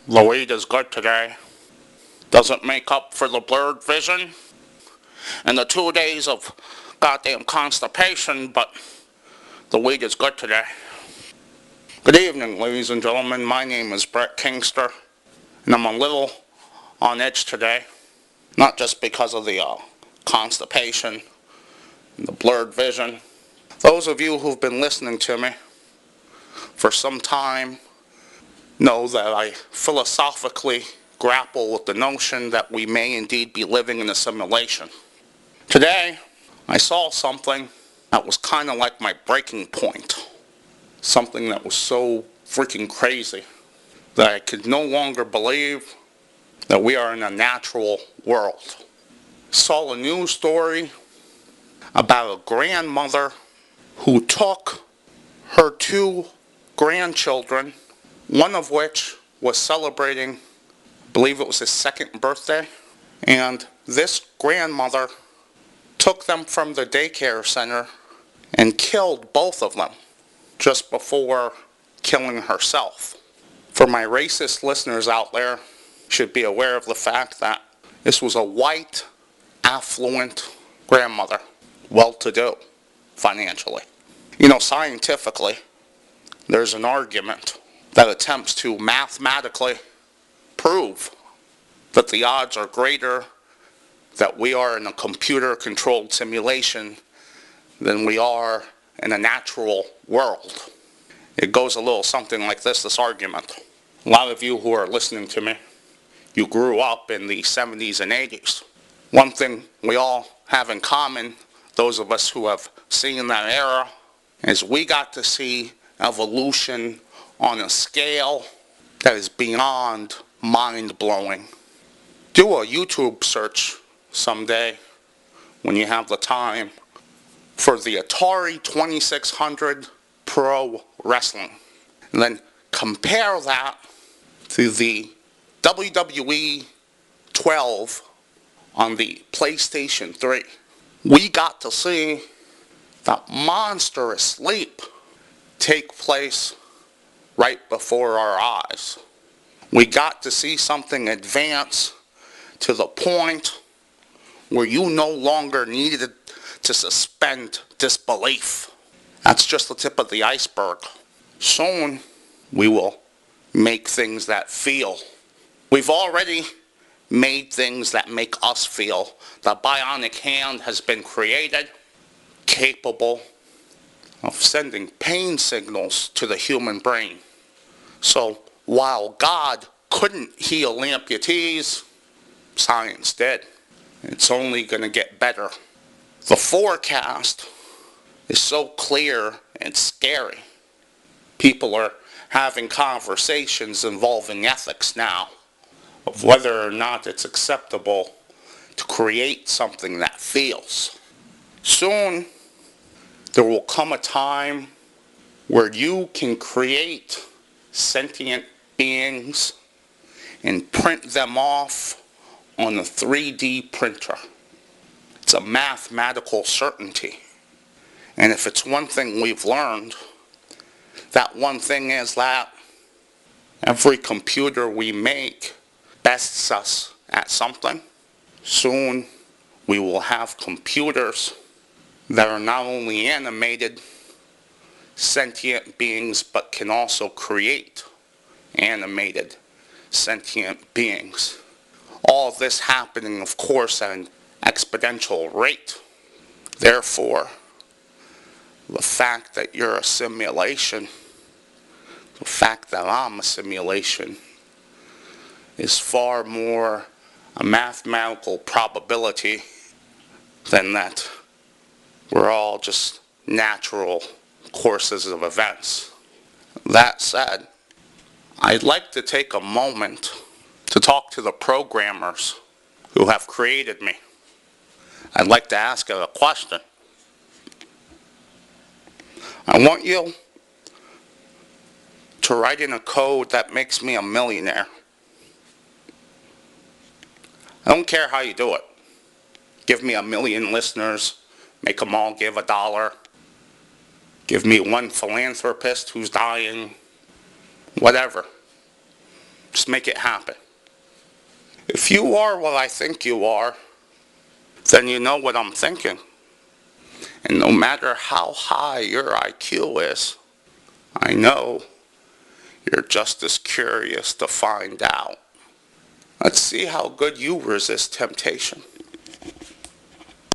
The weed is good today. Doesn't make up for the blurred vision and the 2 days of goddamn constipation, but the weed is good today. Good evening, ladies and gentlemen. My name is Brett Kingster, and I'm a little on edge today. Not just because of the constipation and the blurred vision. Those of you who've been listening to me for some time know that I philosophically grapple with the notion that we may indeed be living in a simulation. Today, I saw something that was kind of like my breaking point. Something that was so freaking crazy that I could no longer believe that we are in a natural world. Saw a news story about a grandmother who took her 2 grandchildren, one of which was celebrating, I believe it was his 2nd birthday, and this grandmother took them from the daycare center and killed both of them just before killing herself. For my racist listeners out there, you should be aware of the fact that this was a white, affluent grandmother, well-to-do financially. You know, scientifically, there's an argument that attempts to mathematically prove that the odds are greater that we are in a computer-controlled simulation than we are in a natural world. It goes a little something like this argument. A lot of you who are listening to me, you grew up in the 70s and 80s. One thing we all have in common, those of us who have seen that era, is we got to see evolution on a scale that is beyond mind-blowing. Do a YouTube search someday when you have the time for the Atari 2600 Pro Wrestling. And then compare that to the WWE 12 on the PlayStation 3. We got to see that monstrous leap take place right before our eyes. We got to see something advance to the point where you no longer needed to suspend disbelief. That's just the tip of the iceberg. Soon, we will make things that feel. We've already made things that make us feel. The bionic hand has been created, capable of sending pain signals to the human brain. So while God couldn't heal amputees, science did. It's only going to get better. The forecast is so clear and scary. People are having conversations involving ethics now of whether or not it's acceptable to create something that feels. Soon, there will come a time where you can create sentient beings and print them off on a 3D printer. It's a mathematical certainty. And if it's one thing we've learned, that one thing is that every computer we make bests us at something. Soon, we will have computers that are not only animated sentient beings, but can also create animated sentient beings. All this happening, of course, at an exponential rate. Therefore, the fact that you're a simulation, the fact that I'm a simulation, is far more a mathematical probability than that we're all just natural courses of events. That said, I'd like to take a moment to talk to the programmers who have created me. I'd like to ask you a question. I want you to write in a code that makes me a millionaire. I don't care how you do it. Give me 1 million listeners, make them all give $1. Give me one philanthropist who's dying. Whatever. just make it happen. If you are what I think you are, then you know what I'm thinking. And no matter how high your IQ is, I know you're just as curious to find out. Let's see how good you resist temptation.